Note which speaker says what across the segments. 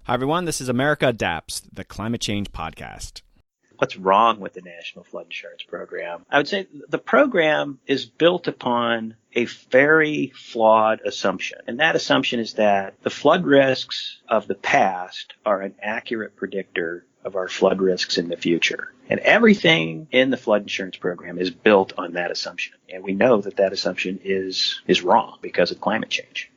Speaker 1: Hi, everyone. This is America Adapts, the climate change podcast.
Speaker 2: What's wrong with the National Flood Insurance Program? I would say the program is built upon a very flawed assumption. And that assumption is that the flood risks of the past are an accurate predictor of our flood risks in the future. And everything in the flood insurance program is built on that assumption. And we know that that assumption is wrong because of climate change.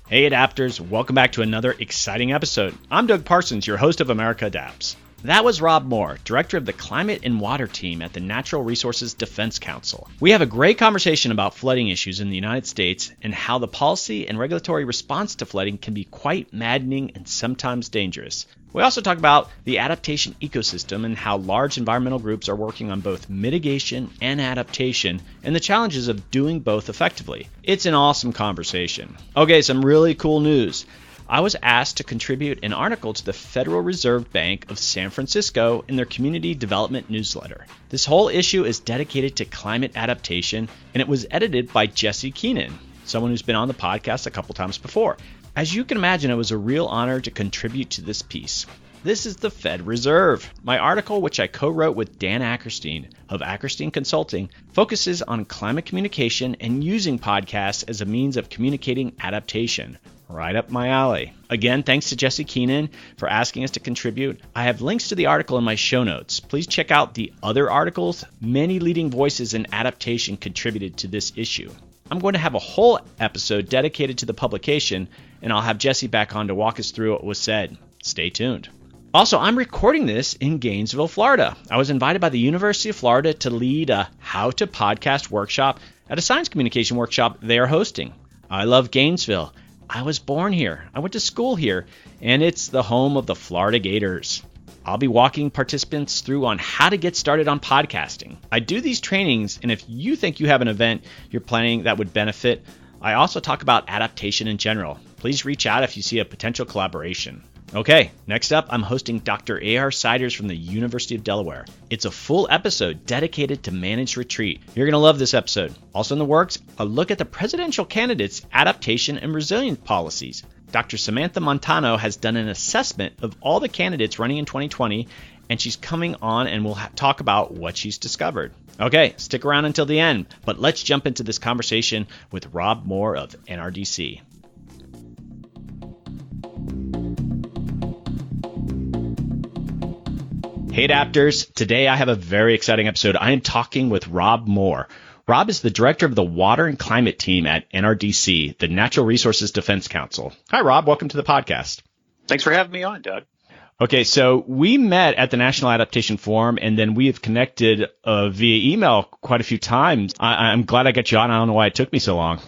Speaker 1: Hey Adapters, welcome back to another exciting episode. I'm Doug Parsons, your host of America Adapts. That was Rob Moore, Director of the Climate and Water Team at the Natural Resources Defense Council. We have a great conversation about flooding issues in the United States and how the policy and regulatory response to flooding can be quite maddening and sometimes dangerous. We also talk about the adaptation ecosystem and how large environmental groups are working on both mitigation and adaptation and the challenges of doing both effectively. It's an awesome conversation. Okay, some really cool news. I was asked to contribute an article to the Federal Reserve Bank of San Francisco in their Community Development newsletter. This whole issue is dedicated to climate adaptation, and it was edited by Jesse Keenan, someone who's been on the podcast a couple times before. As you can imagine, it was a real honor to contribute to this piece. This is the Fed Reserve. My article, which I co-wrote with Dan Ackerstein of Ackerstein Consulting, focuses on climate communication and using podcasts as a means of communicating adaptation. Right up my alley. Again, thanks to Jesse Keenan for asking us to contribute. I have links to the article in my show notes. Please check out the other articles. Many leading voices in adaptation contributed to this issue. I'm going to have a whole episode dedicated to the publication, and I'll have Jesse back on to walk us through what was said. Stay tuned. Also, I'm recording this in Gainesville, Florida. I was invited by the University of Florida to lead a How to Podcast workshop at a science communication workshop they are hosting. I love Gainesville. I was born here. I went to school here, and it's the home of the Florida Gators. I'll be walking participants through on how to get started on podcasting. I do these trainings, and if you think you have an event you're planning that would benefit, I also talk about adaptation in general. Please reach out if you see a potential collaboration. Okay, next up, I'm hosting Dr. A.R. Siders from the University of Delaware. It's a full episode dedicated to managed retreat. You're going to love this episode. Also in the works, a look at the presidential candidates' adaptation and resilience policies. Dr. Samantha Montano has done an assessment of all the candidates running in 2020, and she's coming on and we'll talk about what she's discovered. Okay, stick around until the end, but let's jump into this conversation with Rob Moore of NRDC. Hey Adapters, today I have a very exciting episode. I am talking with Rob Moore. Rob is the director of the Water and Climate Team at NRDC, the Natural Resources Defense Council. Hi Rob, welcome to the podcast.
Speaker 2: Thanks for having me on, Doug.
Speaker 1: Okay, so we met at the National Adaptation Forum, and then we have connected via email quite a few times. I'm glad I got you on. I don't know why it took me so long.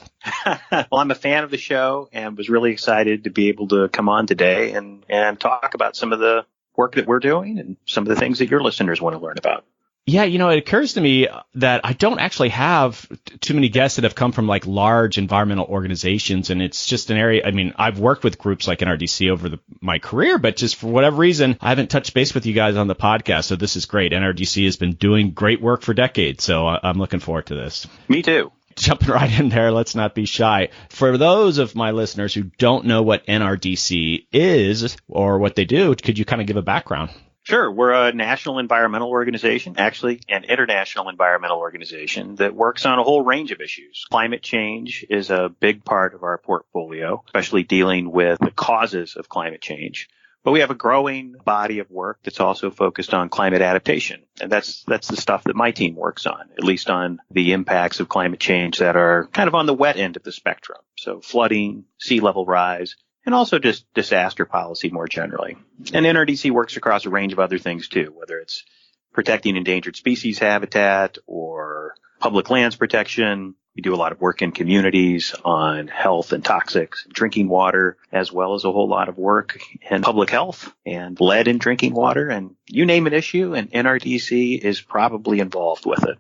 Speaker 2: Well, I'm a fan of the show and was really excited to be able to come on today and talk about some of the work that we're doing and some of the things that your listeners want to learn about.
Speaker 1: Yeah, it occurs to me that I don't actually have too many guests that have come from like large environmental organizations, and it's just an area. I mean, I've worked with groups like NRDC over my career, but just for whatever reason, I haven't touched base with you guys on the podcast. So this is great. NRDC has been doing great work for decades, so I'm looking forward to this.
Speaker 2: Me too.
Speaker 1: Jumping right in there, let's not be shy. For those of my listeners who don't know what NRDC is or what they do, could you kind of give a background?
Speaker 2: Sure. We're a national environmental organization, actually an international environmental organization that works on a whole range of issues. Climate change is a big part of our portfolio, especially dealing with the causes of climate change. But we have a growing body of work that's also focused on climate adaptation. And that's the stuff that my team works on, at least on the impacts of climate change that are kind of on the wet end of the spectrum. So flooding, sea level rise, and also just disaster policy more generally. And NRDC works across a range of other things too, whether it's protecting endangered species habitat or public lands protection. We do a lot of work in communities on health and toxics, drinking water, as well as a whole lot of work in public health and lead in drinking water. And you name an issue, and NRDC is probably involved with it.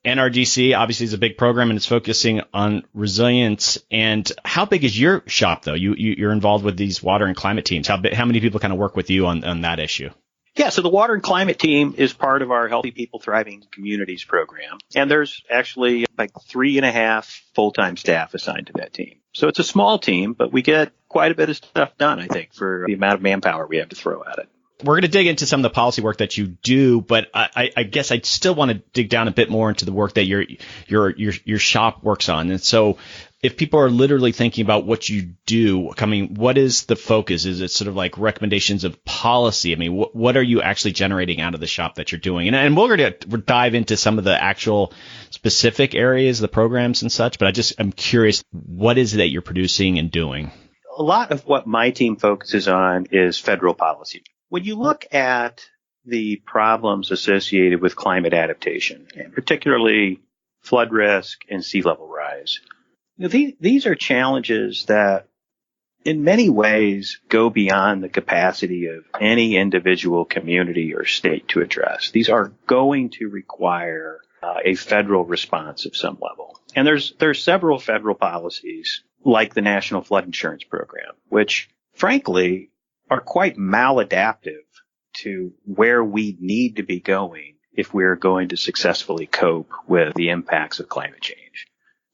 Speaker 1: NRDC obviously is a big program and it's focusing on resilience. And how big is your shop, though? You're involved with these water and climate teams. How many people kind of work with you on that issue?
Speaker 2: Yeah, so the Water and Climate Team is part of our Healthy People Thriving Communities program. And there's actually like 3.5 full-time staff assigned to that team. So it's a small team, but we get quite a bit of stuff done, I think, for the amount of manpower we have to throw at it.
Speaker 1: We're going to dig into some of the policy work that you do, but I guess I still want to dig down a bit more into the work that your shop works on. And so if people are literally thinking about what you do, I mean, what is the focus? Is it sort of like recommendations of policy? I mean, what are you actually generating out of the shop that you're doing? And we're going to dive into some of the actual specific areas, the programs and such, but I'm curious, what is it that you're producing and doing?
Speaker 2: A lot of what my team focuses on is federal policy. When you look at the problems associated with climate adaptation, and particularly flood risk and sea level rise, these are challenges that in many ways go beyond the capacity of any individual community or state to address. These are going to require a federal response of some level. And there's several federal policies like the National Flood Insurance Program, which frankly are quite maladaptive to where we need to be going if we're going to successfully cope with the impacts of climate change.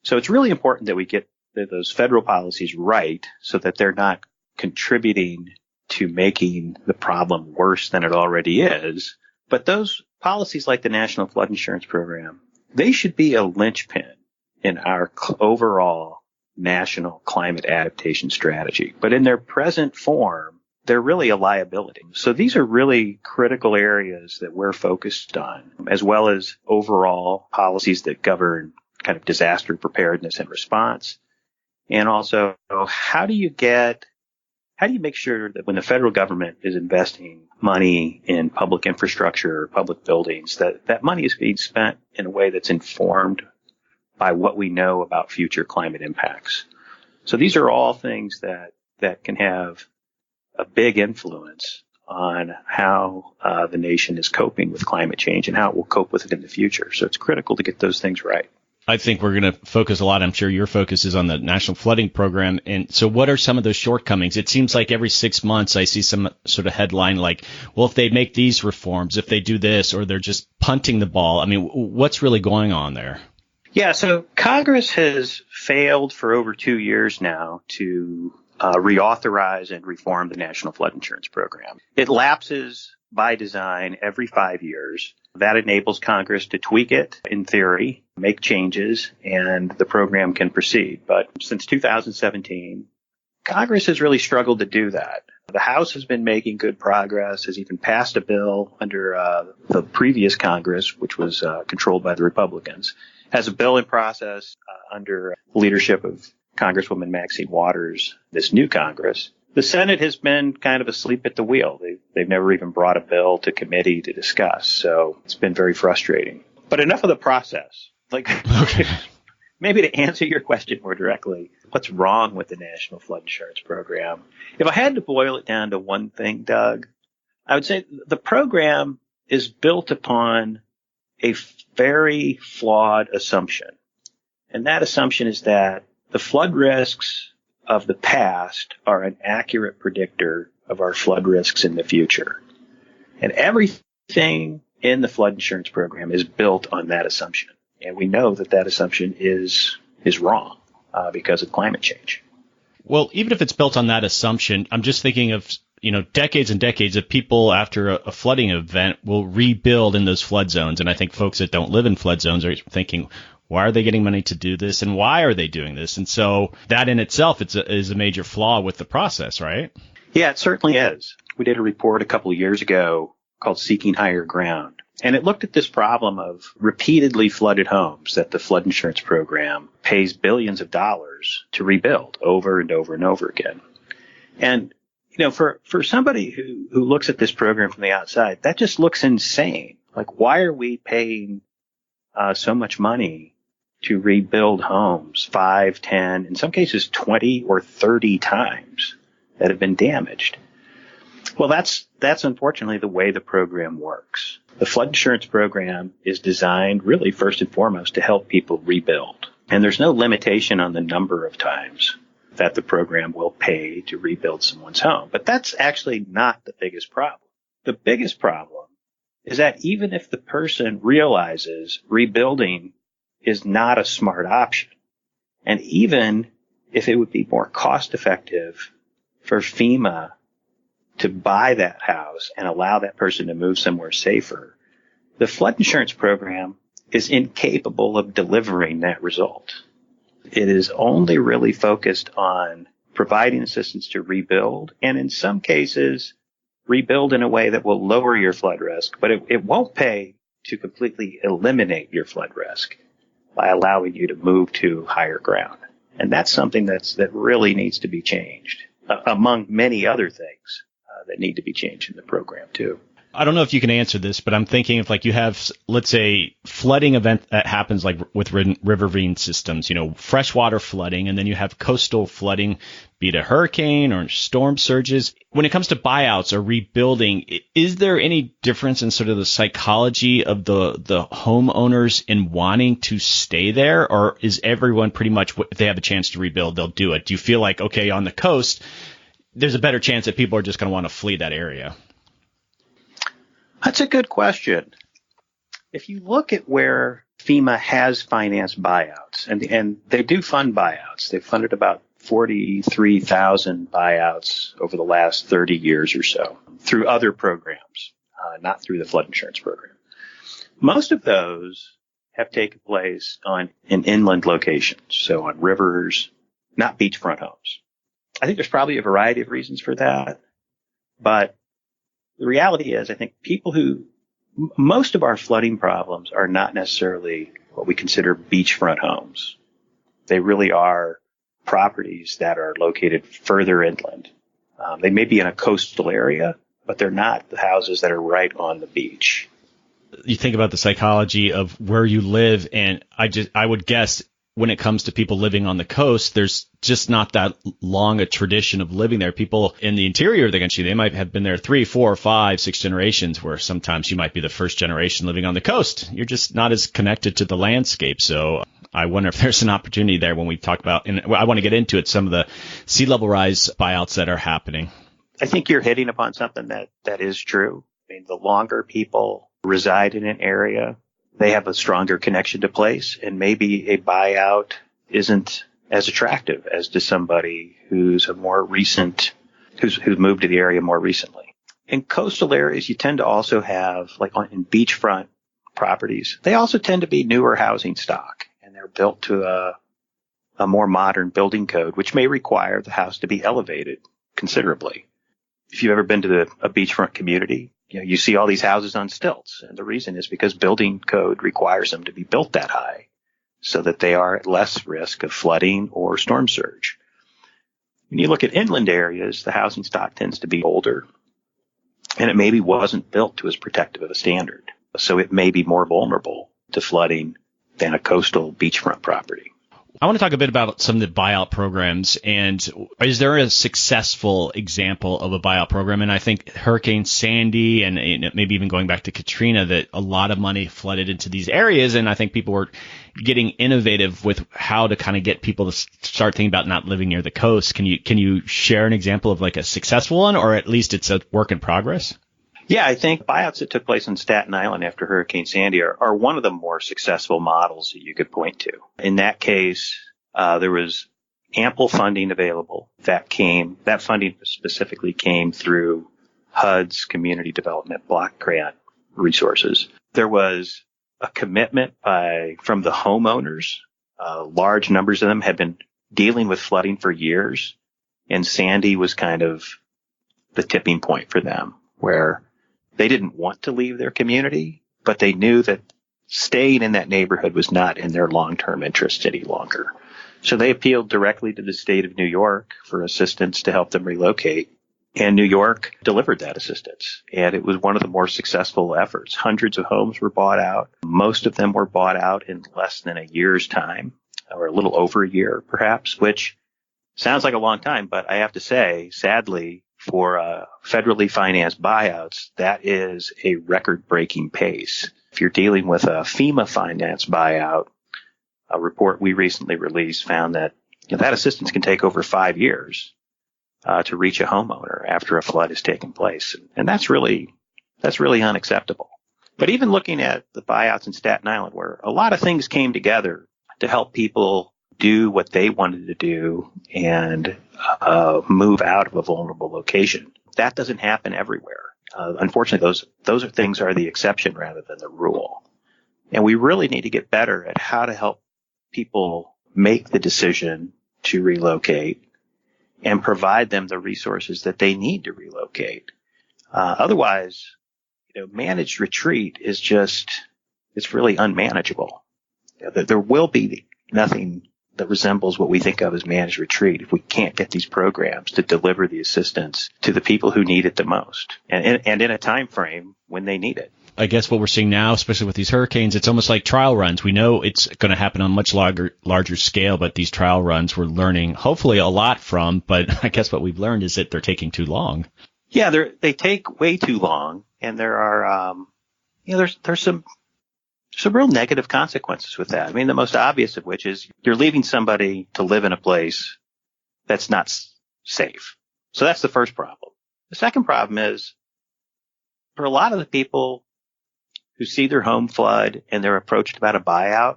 Speaker 2: So it's really important that we get those federal policies right so that they're not contributing to making the problem worse than it already is. But those policies like the National Flood Insurance Program, they should be a linchpin in our overall national climate adaptation strategy. But in their present form, they're really a liability. So these are really critical areas that we're focused on, as well as overall policies that govern kind of disaster preparedness and response. And also, how do you make sure that when the federal government is investing money in public infrastructure or public buildings, that money is being spent in a way that's informed by what we know about future climate impacts? So these are all things that can have a big influence on how the nation is coping with climate change and how it will cope with it in the future. So it's critical to get those things right.
Speaker 1: I think we're going to focus a lot. I'm sure your focus is on the National Flooding Program. And so what are some of those shortcomings? It seems like every 6 months I see some sort of headline like, well, if they make these reforms, if they do this, or they're just punting the ball. I mean, what's really going on there?
Speaker 2: Yeah, so Congress has failed for over 2 years now to reauthorize and reform the National Flood Insurance Program. It lapses by design every 5 years. That enables Congress to tweak it in theory, make changes, and the program can proceed. But since 2017, Congress has really struggled to do that. The House has been making good progress, has even passed a bill under the previous Congress, which was controlled by the Republicans, has a bill in process under the leadership of Congresswoman Maxine Waters, this new Congress. The Senate has been kind of asleep at the wheel. They've never even brought a bill to committee to discuss. So it's been very frustrating. But enough of the process. Okay. Maybe to answer your question more directly, what's wrong with the National Flood Insurance Program? If I had to boil it down to one thing, Doug, I would say the program is built upon a very flawed assumption. And that assumption is that the flood risks of the past are an accurate predictor of our flood risks in the future. And everything in the flood insurance program is built on that assumption. And we know that assumption is wrong because of climate change.
Speaker 1: Well, even if it's built on that assumption, I'm just thinking of, decades and decades of people after a flooding event will rebuild in those flood zones. And I think folks that don't live in flood zones are thinking, why are they getting money to do this, and why are they doing this? And so that in itself is a major flaw with the process, right?
Speaker 2: Yeah, it certainly is. We did a report a couple of years ago called Seeking Higher Ground, and it looked at this problem of repeatedly flooded homes that the flood insurance program pays billions of dollars to rebuild over and over and over again. And, for somebody who looks at this program from the outside, that just looks insane. Like, why are we paying so much money to rebuild homes 5, 10, in some cases 20 or 30 times that have been damaged? Well, that's unfortunately the way the program works. The flood insurance program is designed really first and foremost to help people rebuild. And there's no limitation on the number of times that the program will pay to rebuild someone's home. But that's actually not the biggest problem. The biggest problem is that even if the person realizes rebuilding is not a smart option, and even if it would be more cost effective for FEMA to buy that house and allow that person to move somewhere safer, the flood insurance program is incapable of delivering that result. It is only really focused on providing assistance to rebuild, and in some cases, rebuild in a way that will lower your flood risk, but it won't pay to completely eliminate your flood risk by allowing you to move to higher ground. And that's something that really needs to be changed, among many other things that need to be changed in the program too.
Speaker 1: I don't know if you can answer this, but I'm thinking if like you have, let's say, flooding event that happens like with riverine systems, freshwater flooding, and then you have coastal flooding, be it a hurricane or storm surges. When it comes to buyouts or rebuilding, is there any difference in sort of the psychology of the homeowners in wanting to stay there, or is everyone pretty much, if they have a chance to rebuild, they'll do it? Do you feel like, okay, on the coast, there's a better chance that people are just going to want to flee that area?
Speaker 2: That's a good question. If you look at where FEMA has financed buyouts, and they do fund buyouts, they've funded about 43,000 buyouts over the last 30 years or so through other programs, not through the flood insurance program. Most of those have taken place in inland locations, so on rivers, not beachfront homes. I think there's probably a variety of reasons for that, but the reality is, I think most of our flooding problems are not necessarily what we consider beachfront homes. They really are properties that are located further inland. They may be in a coastal area, but they're not the houses that are right on the beach.
Speaker 1: You think about the psychology of where you live, and I would guess when it comes to people living on the coast, there's just not that long a tradition of living there. People in the interior of the country, they might have been there 3, 4, 5, 6 generations, where sometimes you might be the first generation living on the coast. You're just not as connected to the landscape. So I wonder if there's an opportunity there when we talk about, and I want to get into it, some of the sea level rise buyouts that are happening.
Speaker 2: I think you're hitting upon something that is true. I mean, the longer people reside in an area, they have a stronger connection to place, and maybe a buyout isn't as attractive as to somebody who's who's moved to the area more recently. In coastal areas, you tend to also have, like in beachfront properties, they also tend to be newer housing stock, and they're built to a more modern building code, which may require the house to be elevated considerably. If you've ever been to a beachfront community, you see all these houses on stilts, and the reason is because building code requires them to be built that high so that they are at less risk of flooding or storm surge. When you look at inland areas, the housing stock tends to be older, and it maybe wasn't built to as protective of a standard, so it may be more vulnerable to flooding than a coastal beachfront property.
Speaker 1: I want to talk a bit about some of the buyout programs, and is there a successful example of a buyout program? And I think Hurricane Sandy and maybe even going back to Katrina, that a lot of money flooded into these areas, and I think people were getting innovative with how to kind of get people to start thinking about not living near the coast. Can you share an example of like a successful one, or at least it's a work in progress?
Speaker 2: Yeah, I think buyouts that took place on Staten Island after Hurricane Sandy are one of the more successful models that you could point to. In that case, there was ample funding available. That funding specifically came through HUD's Community Development Block Grant resources. There was a commitment from the homeowners. Large numbers of them had been dealing with flooding for years, and Sandy was kind of the tipping point for them, where they didn't want to leave their community, but they knew that staying in that neighborhood was not in their long-term interest any longer. So they appealed directly to the state of New York for assistance to help them relocate. And New York delivered that assistance. And it was one of the more successful efforts. Hundreds of homes were bought out. Most of them were bought out in less than a year's time, or a little over a year, perhaps, which sounds like a long time. But I have to say, sadly, for federally financed buyouts, that is a record-breaking pace. If you're dealing with a FEMA-financed buyout, a report we recently released found that that assistance can take over 5 years to reach a homeowner after a flood has taken place. And that's really That's really unacceptable. But even looking at the buyouts in Staten Island, where a lot of things came together to help people do what they wanted to do and move out of a vulnerable location, that doesn't happen everywhere. Unfortunately, those things are the exception rather than the rule. And we really need to get better at how to help people make the decision to relocate and provide them the resources that they need to relocate. Otherwise, managed retreat is it's really unmanageable. There will be nothing that resembles what we think of as managed retreat if we can't get these programs to deliver the assistance to the people who need it the most and in a time frame when they need it.
Speaker 1: I guess what we're seeing now, especially with these hurricanes, it's almost like trial runs. We know it's going to happen on a much larger scale, but these trial runs we're learning hopefully a lot from. But I guess what we've learned is that they're taking too long.
Speaker 2: Yeah, they take way too long, and there are there's some real negative consequences with that. I mean, the most obvious of which is you're leaving somebody to live in a place that's not safe. So that's the first problem. The second problem is for a lot of the people who see their home flood and they're approached about a buyout,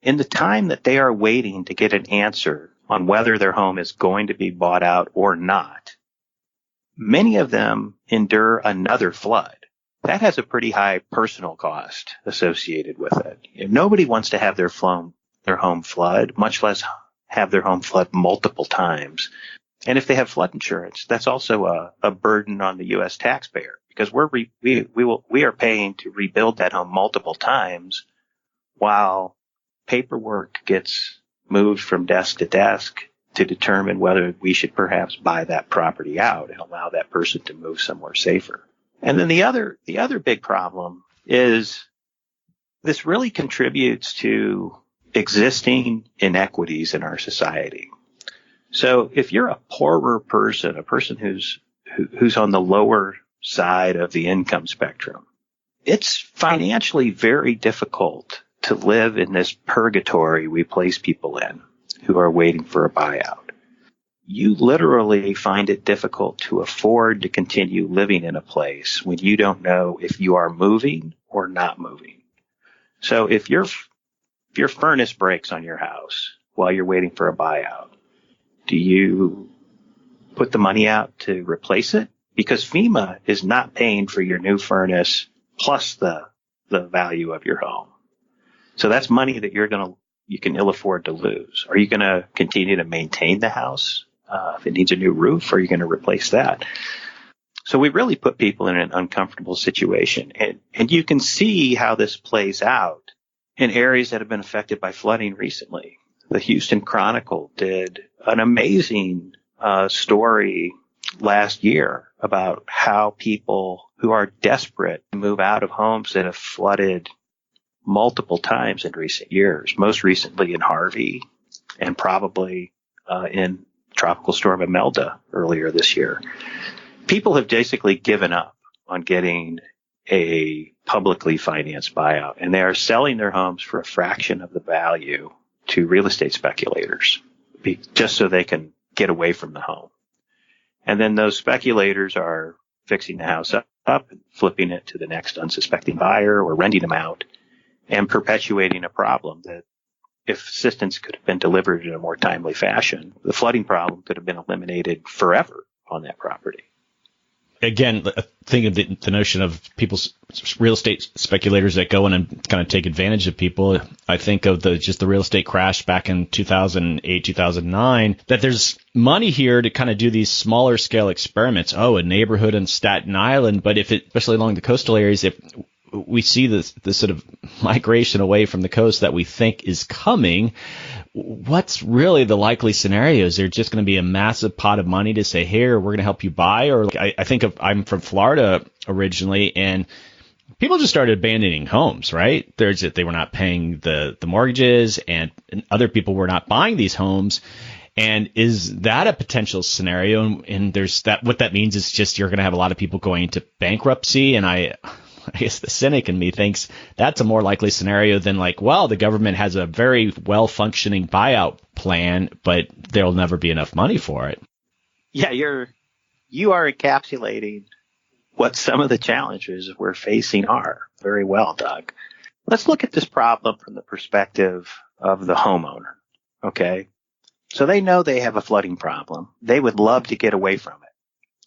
Speaker 2: in the time that they are waiting to get an answer on whether their home is going to be bought out or not, many of them endure another flood. That has a pretty high personal cost associated with it. Nobody wants to have their home flood, much less have their home flood multiple times. And if they have flood insurance, that's also a burden on the U.S. taxpayer because we are paying to rebuild that home multiple times while paperwork gets moved from desk to desk to determine whether we should perhaps buy that property out and allow that person to move somewhere safer. And then the other big problem is this really contributes to existing inequities in our society. So if you're a poorer person, a person who's on the lower side of the income spectrum, it's financially very difficult to live in this purgatory we place people in who are waiting for a buyout. You literally find it difficult to afford to continue living in a place when you don't know if you are moving or not moving. So if your furnace breaks on your house while you're waiting for a buyout, do you put the money out to replace it? Because FEMA is not paying for your new furnace plus the value of your home. So that's money that you can ill afford to lose. Are you going to continue to maintain the house? If it needs a new roof, are you going to replace that? So we really put people in an uncomfortable situation. And you can see how this plays out in areas that have been affected by flooding recently. The Houston Chronicle did an amazing story last year about how people who are desperate to move out of homes that have flooded multiple times in recent years, most recently in Harvey and probably in Tropical Storm Imelda earlier this year. People have basically given up on getting a publicly financed buyout, and they are selling their homes for a fraction of the value to real estate speculators just so they can get away from the home. And then those speculators are fixing the house up and flipping it to the next unsuspecting buyer or renting them out and perpetuating a problem that if assistance could have been delivered in a more timely fashion, the flooding problem could have been eliminated forever on that property.
Speaker 1: Again, think of the notion of people's real estate speculators that go in and kind of take advantage of people. I think of the real estate crash back in 2008, 2009, that there's money here to kind of do these smaller scale experiments. Oh, a neighborhood in Staten Island, but especially along the coastal areas, if we see this sort of migration away from the coast that we think is coming, what's really the likely scenario? Is there just going to be a massive pot of money to say, here, we're going to help you buy? Or I think I'm from Florida originally, and people just started abandoning homes, right? They were not paying the mortgages, and other people were not buying these homes. And is that a potential scenario? And there's that. What that means is just you're going to have a lot of people going into bankruptcy. And I guess the cynic in me thinks that's a more likely scenario than the government has a very well-functioning buyout plan, but there'll never be enough money for it.
Speaker 2: Yeah, you are encapsulating what some of the challenges we're facing are. Very well, Doug. Let's look at this problem from the perspective of the homeowner, okay? So they know they have a flooding problem. They would love to get away from it.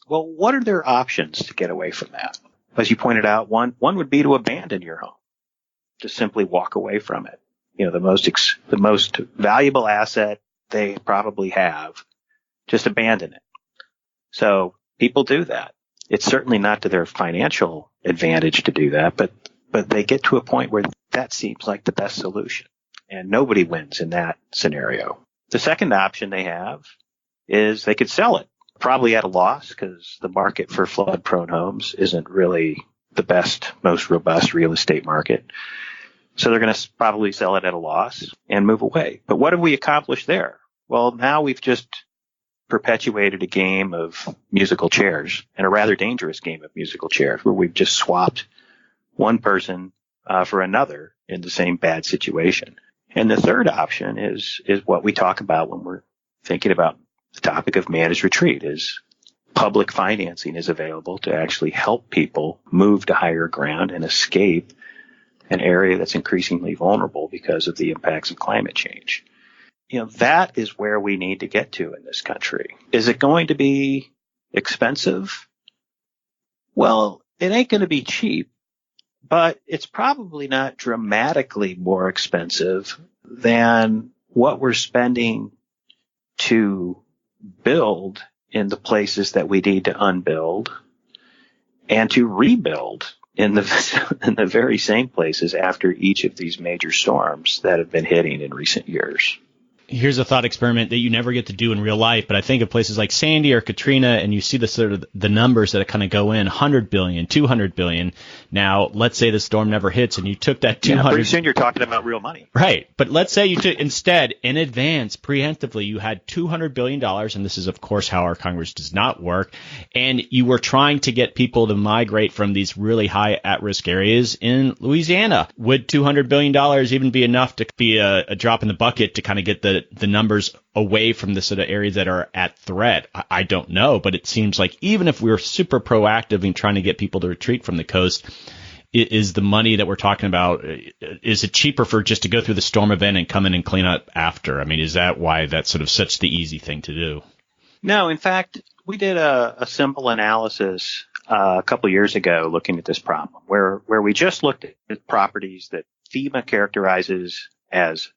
Speaker 2: Well, what are their options to get away from that? As you pointed out, one would be to abandon your home, to simply walk away from it. You know, the most valuable asset they probably have, just abandon it. So people do that. It's certainly not to their financial advantage to do that, but they get to a point where that seems like the best solution, and nobody wins in that scenario. The second option they have is they could sell it, probably at a loss, because the market for flood-prone homes isn't really the best, most robust real estate market. So they're going to probably sell it at a loss and move away. But what have we accomplished there? Well, now we've just perpetuated a game of musical chairs, and a rather dangerous game of musical chairs, where we've just swapped one person for another in the same bad situation. And the third option is what we talk about when we're thinking about the topic of managed retreat, is public financing is available to actually help people move to higher ground and escape an area that's increasingly vulnerable because of the impacts of climate change. You know, that is where we need to get to in this country. Is it going to be expensive? Well, it ain't going to be cheap, but it's probably not dramatically more expensive than what we're spending to build in the places that we need to unbuild and to rebuild in the very same places after each of these major storms that have been hitting in recent years.
Speaker 1: Here's a thought experiment that you never get to do in real life, but I think of places like Sandy or Katrina, and you see the sort of the numbers that kind of go in, 100 billion, 200 billion. Now, let's say the storm never hits and you took that 200.
Speaker 2: Pretty soon you're talking about real money.
Speaker 1: Right. But let's say you took instead, in advance, preemptively, you had $200 billion, and this is, of course, how our Congress does not work, and you were trying to get people to migrate from these really high at-risk areas in Louisiana. Would $200 billion even be enough to be a drop in the bucket to kind of get the numbers away from the sort of areas that are at threat? I don't know, but it seems like even if we're super proactive in trying to get people to retreat from the coast, is the money that we're talking about, is it cheaper for just to go through the storm event and come in and clean up after? I mean, is that why that's sort of such the easy thing to do?
Speaker 2: No, in fact, we did a simple analysis a couple years ago looking at this problem where we just looked at properties that FEMA characterizes as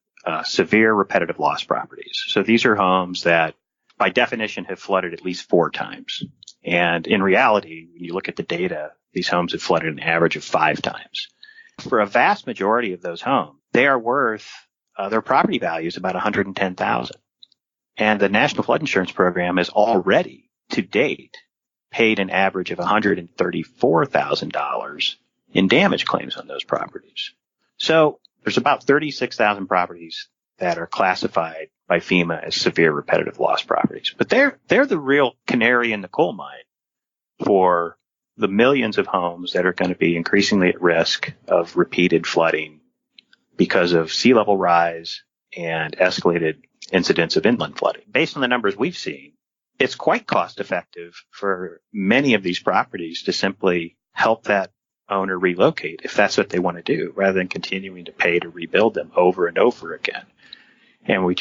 Speaker 2: severe repetitive loss properties. So these are homes that, by definition, have flooded at least 4 times. And in reality, when you look at the data, these homes have flooded an average of 5 times. For a vast majority of those homes, they are worth their property value is about $110,000. And the National Flood Insurance Program has already, to date, paid an average of $134,000 in damage claims on those properties. So there's about 36,000 properties that are classified by FEMA as severe repetitive loss properties. But they're the real canary in the coal mine for the millions of homes that are going to be increasingly at risk of repeated flooding because of sea level rise and escalated incidents of inland flooding. Based on the numbers we've seen, it's quite cost effective for many of these properties to simply help that owner relocate if that's what they want to do, rather than continuing to pay to rebuild them over and over again. And we're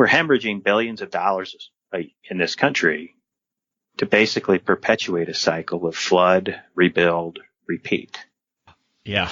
Speaker 2: hemorrhaging billions of dollars in this country to basically perpetuate a cycle of flood, rebuild, repeat.
Speaker 1: Yeah,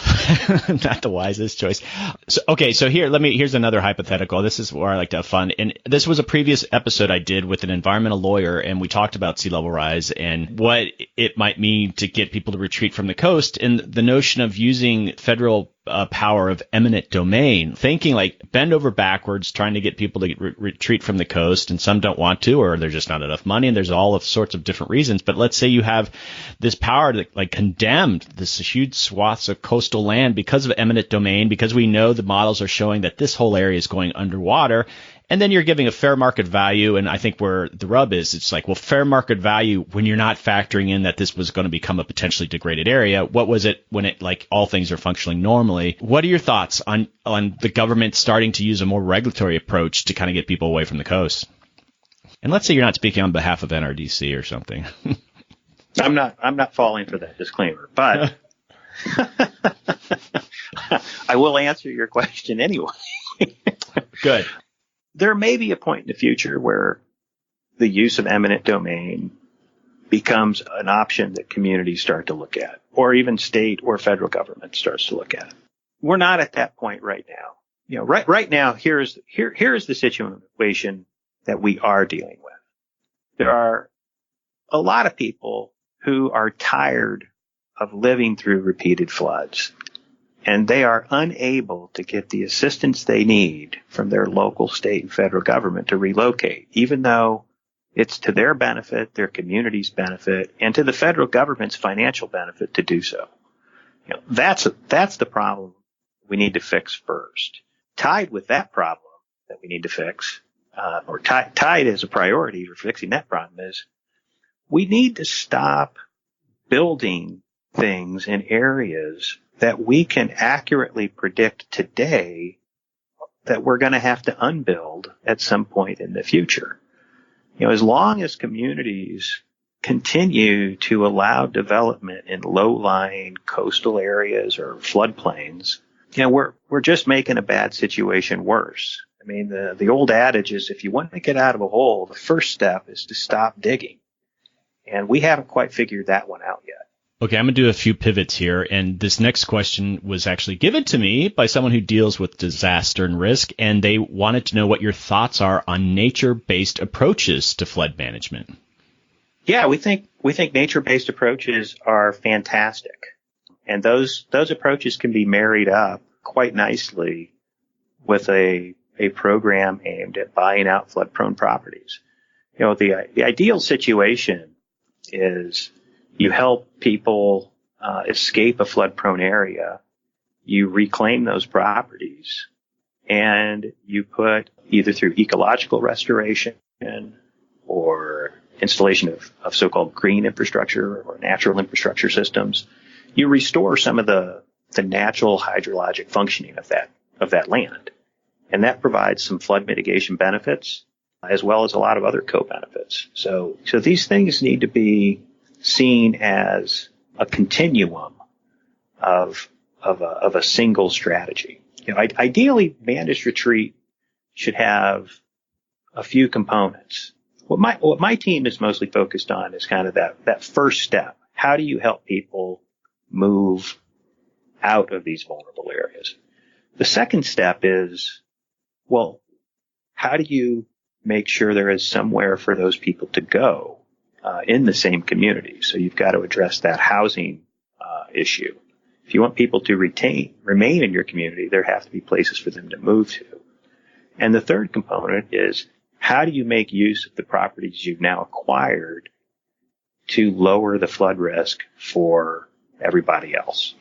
Speaker 1: not the wisest choice. So here's another hypothetical. This is where I like to have fun. And this was a previous episode I did with an environmental lawyer, and we talked about sea level rise and what it might mean to get people to retreat from the coast, and the notion of using federal power of eminent domain, thinking like bend over backwards, trying to get people to retreat from the coast, and some don't want to, or there's just not enough money, and there's all of sorts of different reasons. But let's say you have this power that like condemned this huge swaths of coastal land because of eminent domain, because we know the models are showing that this whole area is going underwater. And then you're giving a fair market value, and I think where the rub is, it's like, well, fair market value when you're not factoring in that this was going to become a potentially degraded area. What was it when it, like, all things are functioning normally? What are your thoughts on the government starting to use a more regulatory approach to kind of get people away from the coast? And let's say you're not speaking on behalf of NRDC or something.
Speaker 2: I'm not falling for that disclaimer, but I will answer your question anyway.
Speaker 1: Good.
Speaker 2: There may be a point in the future where the use of eminent domain becomes an option that communities start to look at, or even state or federal government starts to look at. We're not at that point right now. Right now, here's the situation that we are dealing with. There are a lot of people who are tired of living through repeated floods, and they are unable to get the assistance they need from their local, state, and federal government to relocate, even though it's to their benefit, their community's benefit, and to the federal government's financial benefit to do so. That's the problem we need to fix first. Tied with that problem that we need to fix, or tied as a priority for fixing that problem, is we need to stop building things in areas that we can accurately predict today that we're going to have to unbuild at some point in the future. As long as communities continue to allow development in low-lying coastal areas or floodplains, we're just making a bad situation worse. I mean, the old adage is if you want to get out of a hole, the first step is to stop digging. And we haven't quite figured that one out yet.
Speaker 1: Okay, I'm going to do a few pivots here, and this next question was actually given to me by someone who deals with disaster and risk, and they wanted to know what your thoughts are on nature-based approaches to flood management.
Speaker 2: Yeah, we think nature-based approaches are fantastic, and those approaches can be married up quite nicely with a program aimed at buying out flood-prone properties. The ideal situation is you help people escape a flood-prone area, you reclaim those properties, and you put either through ecological restoration or installation of so-called green infrastructure or natural infrastructure systems, you restore some of the natural hydrologic functioning of that land. And that provides some flood mitigation benefits as well as a lot of other co-benefits. So these things need to be seen as a continuum of a single strategy. Ideally, managed retreat should have a few components. What my team is mostly focused on is kind of that first step. How do you help people move out of these vulnerable areas? The second step is, well, how do you make sure there is somewhere for those people to go in the same community? So you've got to address that housing issue. If you want people to remain in your community, there have to be places for them to move to. And the third component is, how do you make use of the properties you've now acquired to lower the flood risk for everybody else?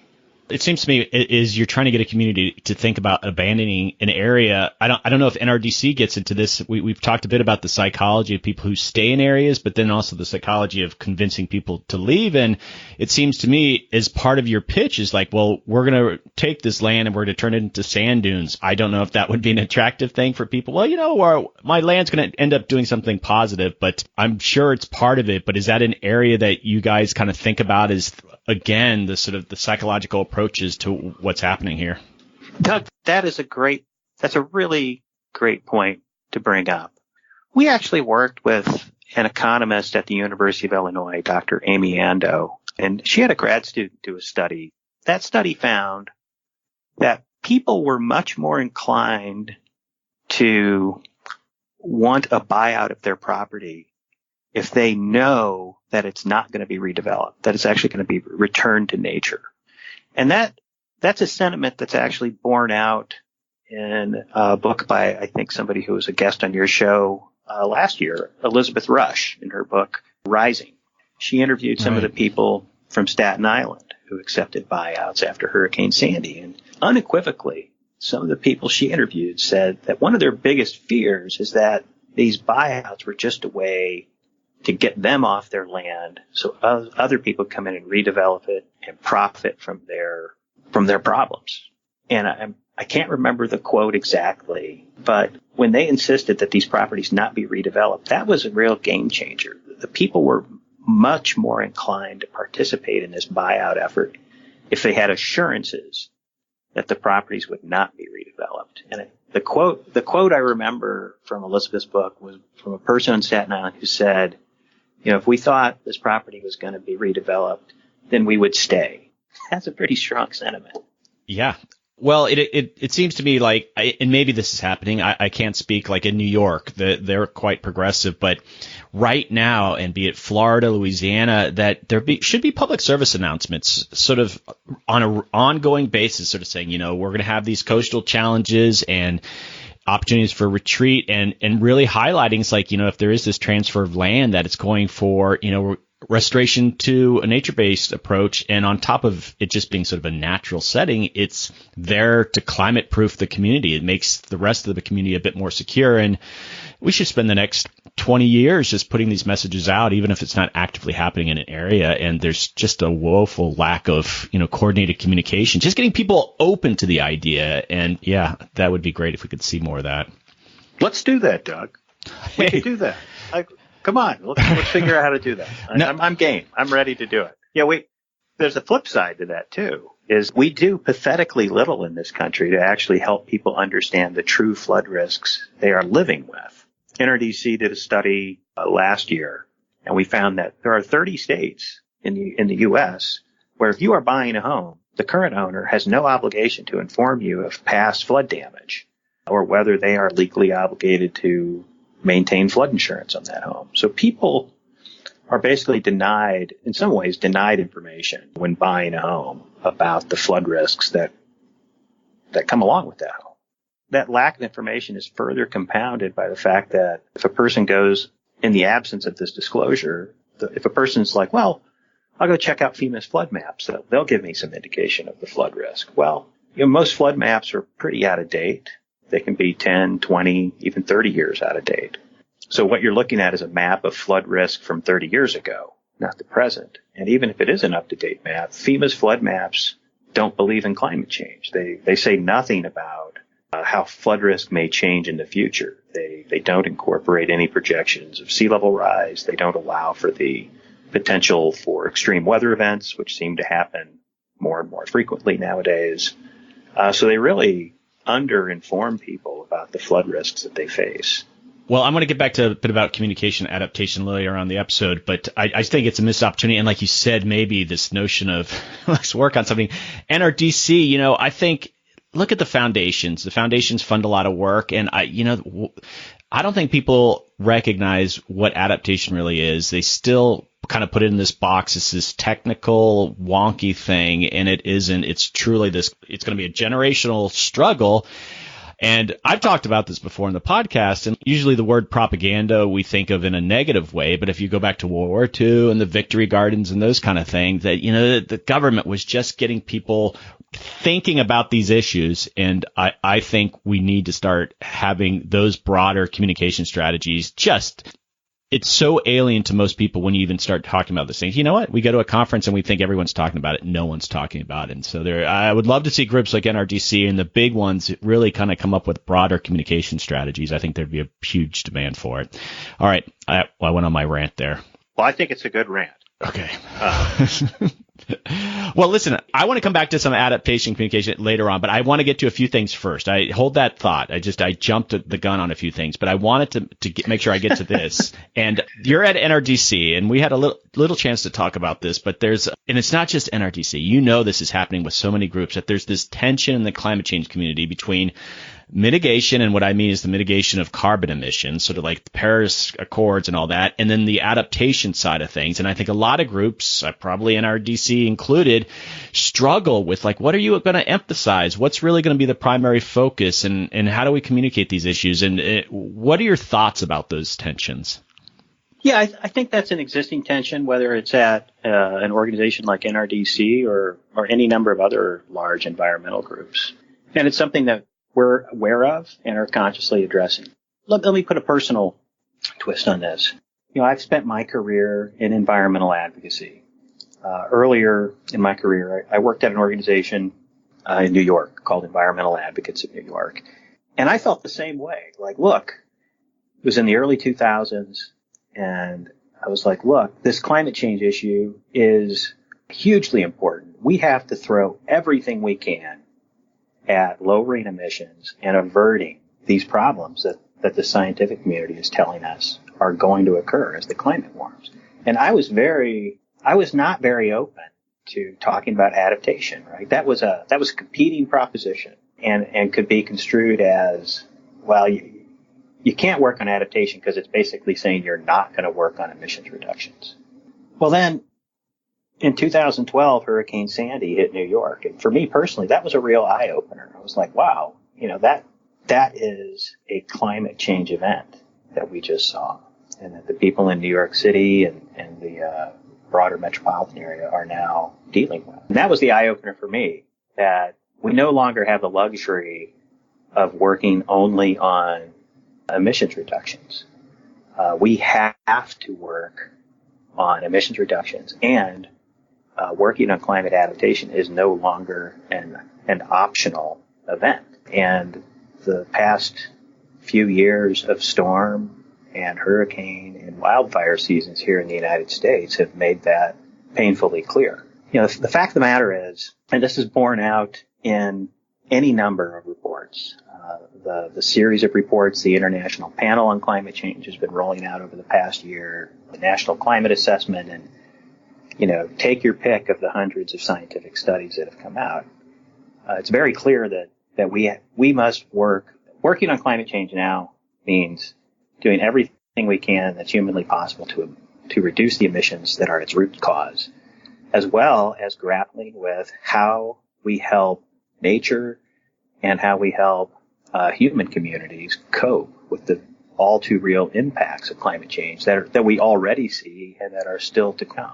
Speaker 1: It seems to me is you're trying to get a community to think about abandoning an area. I don't know if NRDC gets into this. We've talked a bit about the psychology of people who stay in areas, but then also the psychology of convincing people to leave. And it seems to me as part of your pitch is like, well, we're going to take this land and we're going to turn it into sand dunes. I don't know if that would be an attractive thing for people. Well, my land's going to end up doing something positive, but I'm sure it's part of it. But is that an area that you guys kind of think about as, again, the sort of the psychological approaches to what's happening here?
Speaker 2: Doug, that's a really great point to bring up. We actually worked with an economist at the University of Illinois, Dr. Amy Ando, and she had a grad student do a study. That study found that people were much more inclined to want a buyout of their property if they know that it's not going to be redeveloped, that it's actually going to be returned to nature. And that's a sentiment that's actually borne out in a book by, I think, somebody who was a guest on your show last year, Elizabeth Rush, in her book, Rising. She interviewed some of the people from Staten Island who accepted buyouts after Hurricane Sandy. And unequivocally, some of the people she interviewed said that one of their biggest fears is that these buyouts were just a way to get them off their land so other people come in and redevelop it and profit from their problems. And I can't remember the quote exactly, but when they insisted that these properties not be redeveloped, that was a real game changer. The people were much more inclined to participate in this buyout effort if they had assurances that the properties would not be redeveloped. And the quote I remember from Elizabeth's book was from a person on Staten Island who said, if we thought this property was going to be redeveloped, then we would stay. That's a pretty strong sentiment.
Speaker 1: Yeah. Well, it seems to me like, and maybe this is happening, I can't speak, like in New York, they're quite progressive, but right now, and be it Florida, Louisiana, that should be public service announcements sort of on an ongoing basis, sort of saying, we're going to have these coastal challenges and opportunities for retreat, and really highlighting, it's like, if there is this transfer of land, that it's going for, restoration to a nature-based approach, and on top of it just being sort of a natural setting, it's there to climate-proof the community. It makes the rest of the community a bit more secure, and we should spend the next 20 years just putting these messages out, even if it's not actively happening in an area, and there's just a woeful lack of, coordinated communication, just getting people open to the idea, and yeah, that would be great if we could see more of that.
Speaker 2: Let's do that, Doug. We can do that. Come on, let's figure out how to do that. I'm game. I'm ready to do it. Yeah, there's a flip side to that too, is we do pathetically little in this country to actually help people understand the true flood risks they are living with. NRDC did a study last year, and we found that there are 30 states in the U.S. where if you are buying a home, the current owner has no obligation to inform you of past flood damage or whether they are legally obligated to maintain flood insurance on that home. So people are basically in some ways denied information when buying a home about the flood risks that come along with that home. That lack of information is further compounded by the fact that if a person goes in the absence of this disclosure, if a person's like, well, I'll go check out FEMA's flood maps, they'll give me some indication of the flood risk. Well, most flood maps are pretty out of date. They can be 10, 20, even 30 years out of date. So what you're looking at is a map of flood risk from 30 years ago, not the present. And even if it is an up-to-date map, FEMA's flood maps don't believe in climate change. They say nothing about how flood risk may change in the future. They don't incorporate any projections of sea level rise. They don't allow for the potential for extreme weather events, which seem to happen more and more frequently nowadays. So they really under-inform people about the flood risks that they face.
Speaker 1: Well, I'm going to get back to a bit about communication adaptation later on the episode, but I think it's a missed opportunity. And like you said, maybe this notion of let's work on something. NRDC, I think, look at the foundations. The foundations fund a lot of work. And I don't think people recognize what adaptation really is. They still kind of put it in this box. It's this technical, wonky thing, and it isn't. It's truly it's going to be a generational struggle. And I've talked about this before in the podcast, and usually the word propaganda we think of in a negative way. But if you go back to World War II and the victory gardens and those kind of things, that, the government was just getting people thinking about these issues. And I think we need to start having those broader communication strategies. It's so alien to most people when you even start talking about these things. You know what? We go to a conference and we think everyone's talking about it. No one's talking about it. And so I would love to see groups like NRDC and the big ones really kind of come up with broader communication strategies. I think there'd be a huge demand for it. All right. I went on my rant there.
Speaker 2: Well, I think it's a good rant.
Speaker 1: Okay. Well, listen, I want to come back to some adaptation communication later on, but I want to get to a few things first. I hold that thought. I jumped the gun on a few things, but I wanted to make sure I get to this. And you're at NRDC, and we had a little chance to talk about this, but and it's not just NRDC. This is happening with so many groups, that there's this tension in the climate change community between mitigation, and what I mean is the mitigation of carbon emissions, sort of like the Paris Accords and all that, and then the adaptation side of things. And I think a lot of groups, probably NRDC included, struggle with what are you going to emphasize? What's really going to be the primary focus, and how do we communicate these issues? And what are your thoughts about those tensions?
Speaker 2: Yeah, I think that's an existing tension, whether it's at an organization like NRDC or any number of other large environmental groups. And it's something that we're aware of and are consciously addressing. Let me put a personal twist on this. I've spent my career in environmental advocacy. Earlier in my career, I worked at an organization in New York called Environmental Advocates of New York. And I felt the same way. Look, it was in the early 2000s, and I was like, look, this climate change issue is hugely important. We have to throw everything we can at lowering emissions and averting these problems that the scientific community is telling us are going to occur as the climate warms. And I was not very open to talking about adaptation, right? That was a competing proposition and could be construed as, well, you can't work on adaptation because it's basically saying you're not going to work on emissions reductions. Well, then in 2012, Hurricane Sandy hit New York. And for me personally, that was a real eye opener. I was like, wow, that is a climate change event that we just saw, and that the people in New York City and the broader metropolitan area are now dealing with. And that was the eye opener for me, that we no longer have the luxury of working only on emissions reductions. We have to work on emissions reductions, and working on climate adaptation is no longer an optional event. And the past few years of storm and hurricane and wildfire seasons here in the United States have made that painfully clear. The fact of the matter is, and this is borne out in any number of reports, the series of reports the International Panel on Climate Change has been rolling out over the past year, the National Climate Assessment, and take your pick of the hundreds of scientific studies that have come out. It's very clear that we must working on climate change now means doing everything we can that's humanly possible to reduce the emissions that are its root cause, as well as grappling with how we help nature and how we help human communities cope with the all too real impacts of climate change that we already see and that are still to come.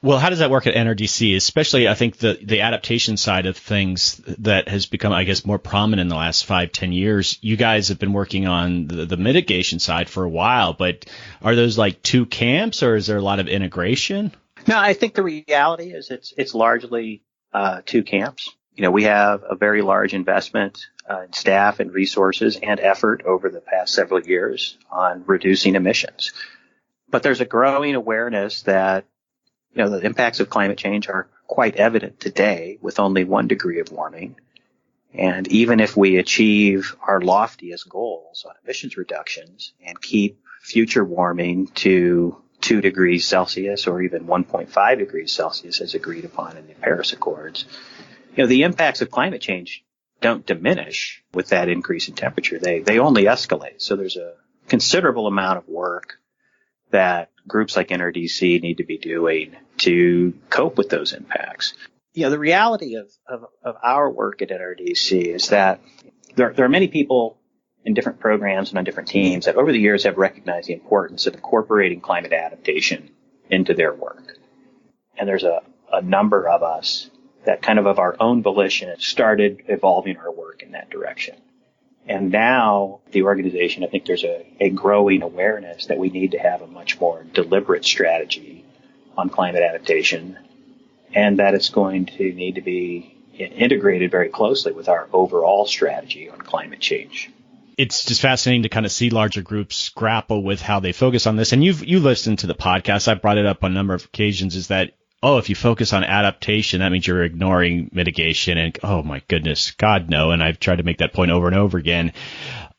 Speaker 1: Well, how does that work at NRDC? Especially, I think the adaptation side of things that has become, I guess, more prominent in the last 5-10 years. You guys have been working on the mitigation side for a while, but are those like two camps, or is there a lot of integration?
Speaker 2: No, I think the reality is it's largely two camps. We have a very large investment in staff and resources and effort over the past several years on reducing emissions. But there's a growing awareness that the impacts of climate change are quite evident today with only 1 degree of warming. And even if we achieve our loftiest goals on emissions reductions and keep future warming to 2 degrees Celsius or even 1.5 degrees Celsius as agreed upon in the Paris Accords, the impacts of climate change don't diminish with that increase in temperature. They only escalate. So there's a considerable amount of work that groups like NRDC need to be doing to cope with those impacts. The reality of our work at NRDC is that there are many people in different programs and on different teams that over the years have recognized the importance of incorporating climate adaptation into their work. And there's a number of us that kind of our own volition started evolving our work in that direction. And now the organization, I think there's a growing awareness that we need to have a much more deliberate strategy on climate adaptation, and that it's going to need to be integrated very closely with our overall strategy on climate change.
Speaker 1: It's just fascinating to kind of see larger groups grapple with how they focus on this. And you listened to the podcast. I brought it up on a number of occasions, is that, if you focus on adaptation, that means you're ignoring mitigation. And, oh, my goodness, God, no. And I've tried to make that point over and over again.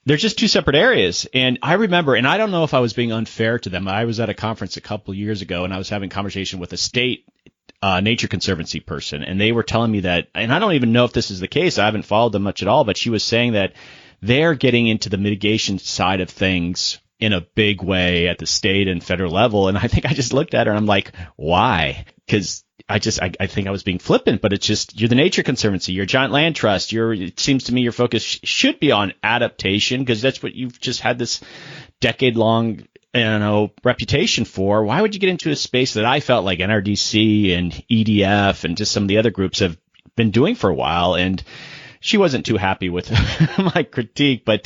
Speaker 1: They're just two separate areas. And I remember, and I don't know if I was being unfair to them. I was at a conference a couple of years ago, and I was having a conversation with a state Nature Conservancy person. And they were telling me that, and I don't even know if this is the case. I haven't followed them much at all. But she was saying that they're getting into the mitigation side of things in a big way at the state and federal level. And I think I just looked at her and I'm like, why? Because I think I was being flippant, but it's just, you're the Nature Conservancy, you're a giant land trust. It seems to me your focus should be on adaptation, because that's what you've just had this decade-long, reputation for. Why would you get into a space that I felt like NRDC and EDF and just some of the other groups have been doing for a while? And she wasn't too happy with my critique, but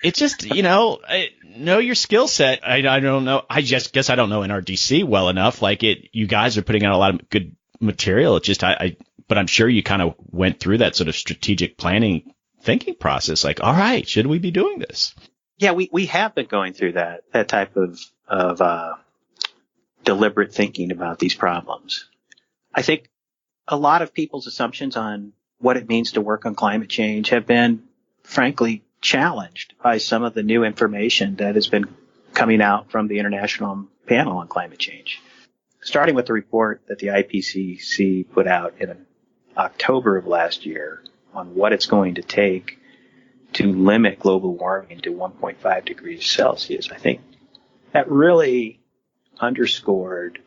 Speaker 1: it's just, know your skill set. I don't know. I just guess I don't know NRDC well enough. You guys are putting out a lot of good material. It's just, but I'm sure you kind of went through that sort of strategic planning thinking process. Like, all right, should we be doing this?
Speaker 2: Yeah, we have been going through that type of deliberate thinking about these problems. I think a lot of people's assumptions on what it means to work on climate change have been, frankly, challenged by some of the new information that has been coming out from the International Panel on Climate Change. Starting with the report that the IPCC put out in October of last year on what it's going to take to limit global warming to 1.5 degrees Celsius, I think that really underscored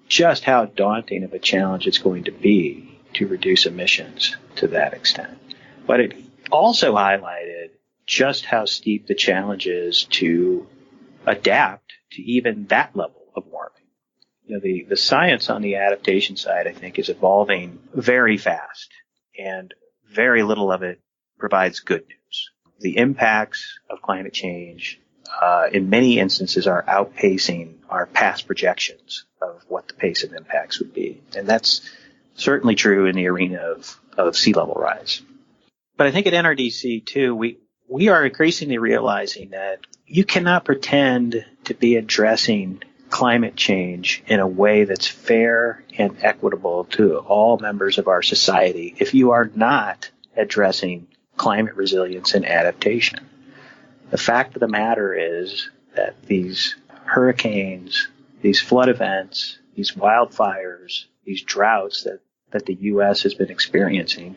Speaker 2: just how daunting of a challenge it's going to be to reduce emissions to that extent. But it also highlighted just how steep the challenge is to adapt to even that level of warming. You know, the science on the adaptation side, I think, is evolving very fast, and very little of it provides good news. The impacts of climate change, in many instances, are outpacing our past projections of what the pace of impacts would be. And that's certainly true in the arena of sea level rise. But I think at NRDC, too, we are increasingly realizing that you cannot pretend to be addressing climate change in a way that's fair and equitable to all members of our society if you are not addressing climate resilience and adaptation. The fact of the matter is that these hurricanes, these flood events, these wildfires, these droughts that the U.S. has been experiencing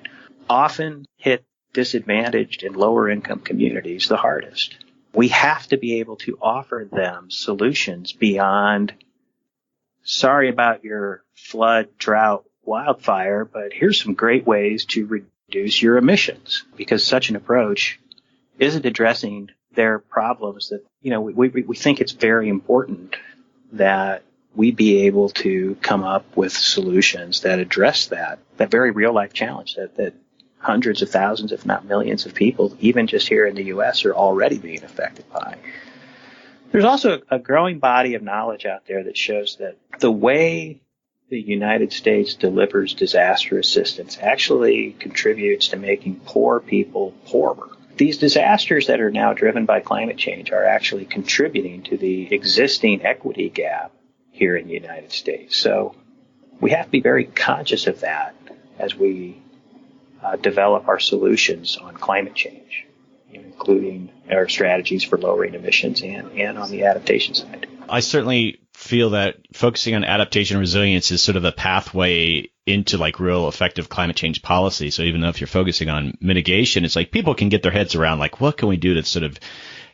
Speaker 2: often hit disadvantaged and lower income communities the hardest. We have to be able to offer them solutions beyond, sorry about your flood, drought, wildfire, but here's some great ways to reduce your emissions, because such an approach isn't addressing their problems. That, you know, we think it's very important that we be able to come up with solutions that address that very real life challenge that hundreds of thousands, if not millions of people, even just here in the U.S., are already being affected by. There's also a growing body of knowledge out there that shows that the way the United States delivers disaster assistance actually contributes to making poor people poorer. These disasters that are now driven by climate change are actually contributing to the existing equity gap here in the United States. So we have to be very conscious of that as we develop our solutions on climate change, including our strategies for lowering emissions and on the adaptation side.
Speaker 1: I certainly feel that focusing on adaptation and resilience is sort of a pathway into like real effective climate change policy. So even though if you're focusing on mitigation, it's like people can get their heads around like, what can we do to sort of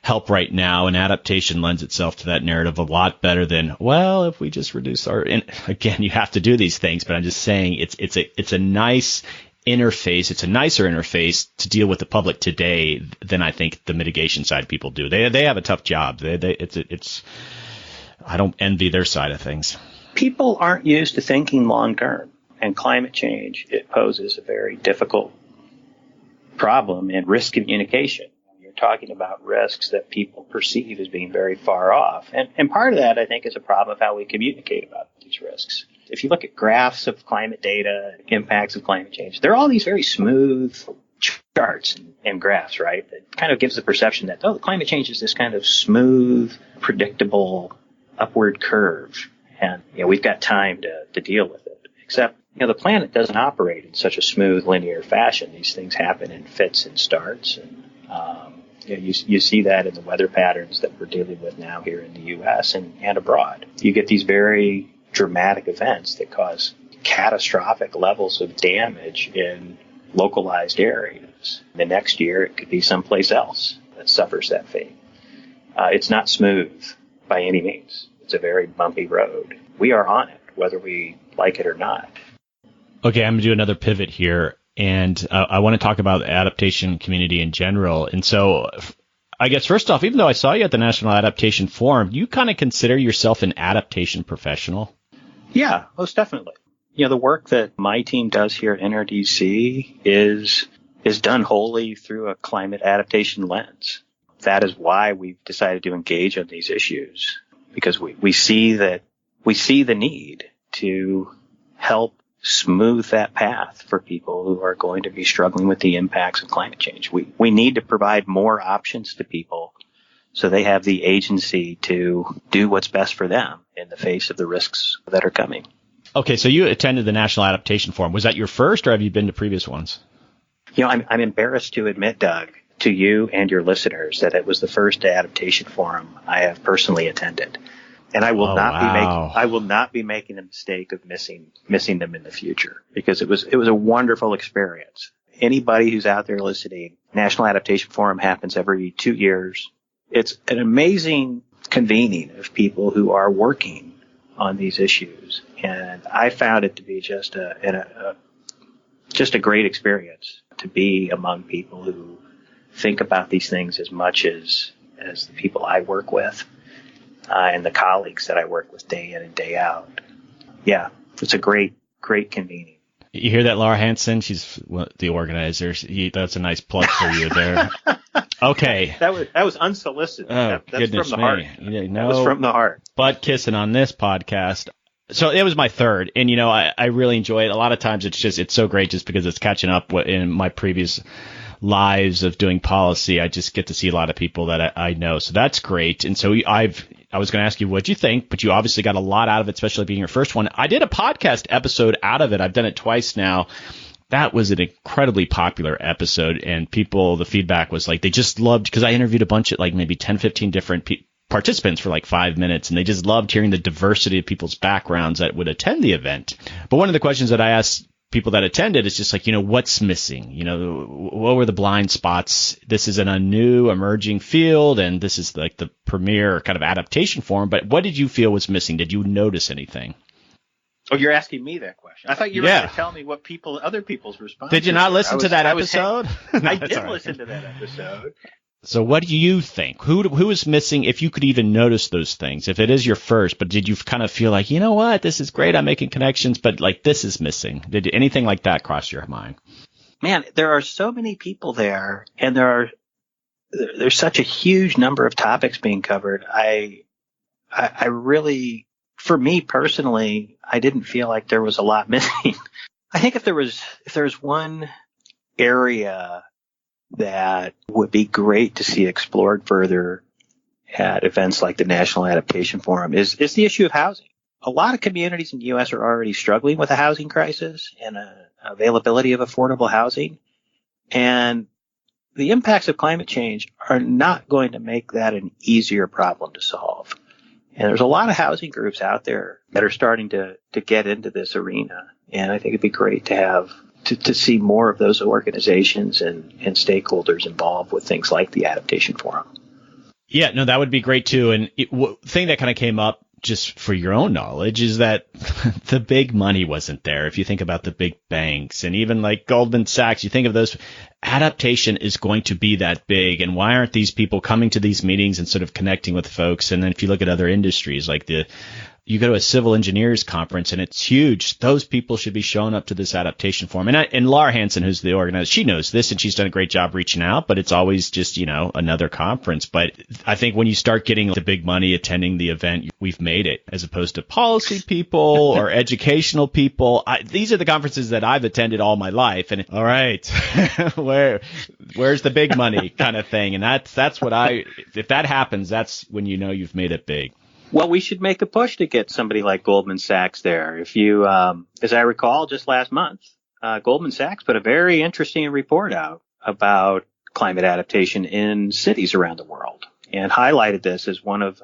Speaker 1: help right now? And adaptation lends itself to that narrative a lot better than, well, if we just reduce our, and again, you have to do these things, but I'm just saying it's a nice interface. It's a nicer interface to deal with the public today than I think the mitigation side people do. They have a tough job. I don't envy their side of things.
Speaker 2: People aren't used to thinking long term, and climate change, it poses a very difficult problem in risk communication. You're talking about risks that people perceive as being very far off. And part of that, I think, is a problem of how we communicate about these risks. If you look at graphs of climate data, impacts of climate change, there are all these very smooth charts and graphs, right? That kind of gives the perception that, oh, climate change is this kind of smooth, predictable upward curve. And, we've got time to deal with it. Except, the planet doesn't operate in such a smooth, linear fashion. These things happen in fits and starts. And, you see that in the weather patterns that we're dealing with now here in the U.S. and abroad. You get these very dramatic events that cause catastrophic levels of damage in localized areas. The next year, it could be someplace else that suffers that fate. It's not smooth by any means. It's a very bumpy road. We are on it, whether we like it or not.
Speaker 1: Okay, I'm going to do another pivot here, and I want to talk about the adaptation community in general. And so I guess first off, even though I saw you at the National Adaptation Forum, you kind of consider yourself an adaptation professional?
Speaker 2: Yeah, most definitely. The work that my team does here at NRDC is done wholly through a climate adaptation lens. That is why we've decided to engage on these issues, because we see the need to help smooth that path for people who are going to be struggling with the impacts of climate change. We need to provide more options to people So they have the agency to do what's best for them in the face of the risks that are coming.
Speaker 1: Okay, so you attended the National Adaptation Forum. Was that your first, or have you been to previous ones?
Speaker 2: I'm embarrassed to admit, Doug, to you and your listeners, that it was the first adaptation forum I have personally attended. And I will not be making the mistake of missing them in the future, because it was a wonderful experience. Anybody who's out there listening, National Adaptation Forum happens every 2 years. It's an amazing convening of people who are working on these issues, and I found it to be just a great experience to be among people who think about these things as much as the people I work with and the colleagues that I work with day in and day out. Yeah, it's a great convening.
Speaker 1: You hear that, Laura Hansen? She's the organizer. That's a nice plug for you there. Okay.
Speaker 2: That was unsolicited.
Speaker 1: Oh,
Speaker 2: That's
Speaker 1: goodness
Speaker 2: from the heart.
Speaker 1: Me.
Speaker 2: That was from the heart.
Speaker 1: Butt kissing on this podcast. So it was my third, and I really enjoy it. A lot of times it's so great just because it's catching up in my previous lives of doing policy. I just get to see a lot of people that I know. So that's great. And so I was going to ask you what you think, but you obviously got a lot out of it, especially being your first one. I did a podcast episode out of it. I've done it twice now. That was an incredibly popular episode, and the feedback was like they just loved, because I interviewed a bunch of like maybe 10, 15 different participants for like 5 minutes, and they just loved hearing the diversity of people's backgrounds that would attend the event. But one of the questions that I asked people that attended is just like, what's missing? What were the blind spots? This is a new emerging field, and this is like the premier kind of adaptation forum. But what did you feel was missing? Did you notice anything?
Speaker 2: Oh, you're asking me that question. I thought you were going to tell me what other people's responses.
Speaker 1: Did you not listen to that episode?
Speaker 2: I did listen to that episode.
Speaker 1: So what do you think? Who is missing, if you could even notice those things? If it is your first, but did you kind of feel like, what, this is great, I'm making connections, but like this is missing? Did anything like that cross your mind?
Speaker 2: Man, there are so many people there, and there's such a huge number of topics being covered. I really, for me personally, I didn't feel like there was a lot missing. I think if there was one area that would be great to see explored further at events like the National Adaptation Forum is the issue of housing. A lot of communities in the U.S. are already struggling with a housing crisis and availability of affordable housing. And the impacts of climate change are not going to make that an easier problem to solve. And there's a lot of housing groups out there that are starting to get into this arena. And I think it'd be great to have to see more of those organizations and stakeholders involved with things like the Adaptation Forum.
Speaker 1: Yeah, no, that would be great too. And thing that kind of came up, just for your own knowledge, is that the big money wasn't there. If you think about the big banks and even like Goldman Sachs, you think of those, adaptation is going to be that big. And why aren't these people coming to these meetings and sort of connecting with folks? And then if you look at other industries, like you go to a civil engineers conference and it's huge. Those people should be showing up to this adaptation forum. And Laura Hansen, who's the organizer, she knows this and she's done a great job reaching out, but it's always just, another conference. But I think when you start getting the big money attending the event, we've made it, as opposed to policy people or educational people. These are the conferences that I've attended all my life. And all right, where's the big money kind of thing? And that's what if that happens, that's when you've made it big.
Speaker 2: Well, we should make a push to get somebody like Goldman Sachs there. If you, as I recall, just last month, Goldman Sachs put a very interesting report out about climate adaptation in cities around the world and highlighted this as one of,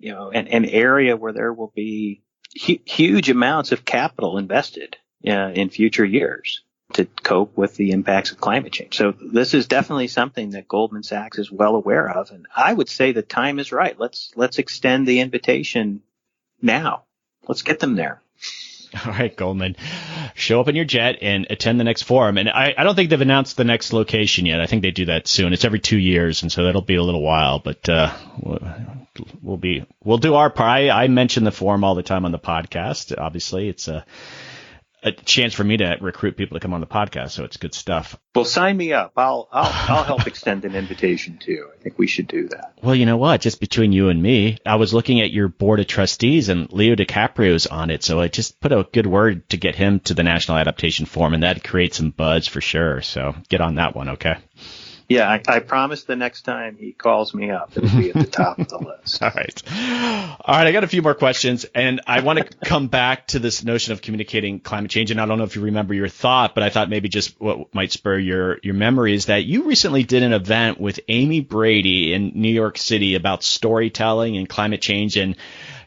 Speaker 2: an area where there will be huge amounts of capital invested in future years to cope with the impacts of climate change. So this is definitely something that Goldman Sachs is well aware of. And I would say the time is right. Let's extend the invitation now. Let's get them there.
Speaker 1: All right, Goldman, show up in your jet and attend the next forum. And I don't think they've announced the next location yet. I think they do that soon. It's every 2 years, and so that'll be a little while. But we'll do our part. I mention the forum all the time on the podcast. Obviously, it's a chance for me to recruit people to come on the podcast, so it's good stuff.
Speaker 2: Well, sign me up. I'll help extend an invitation too. I think we should do that.
Speaker 1: Well, you know what? Just between you and me, I was looking at your board of trustees, and Leo DiCaprio's on it, so I just put a good word to get him to the National Adaptation Forum, and that creates some buzz for sure. So get on that one, okay?
Speaker 2: Yeah, I promise the next time he calls me up, it'll be at the top of the list.
Speaker 1: All right. I got a few more questions, and I want to come back to this notion of communicating climate change. And I don't know if you remember your thought, but I thought maybe just what might spur your memory is that you recently did an event with Amy Brady in New York City about storytelling and climate change. And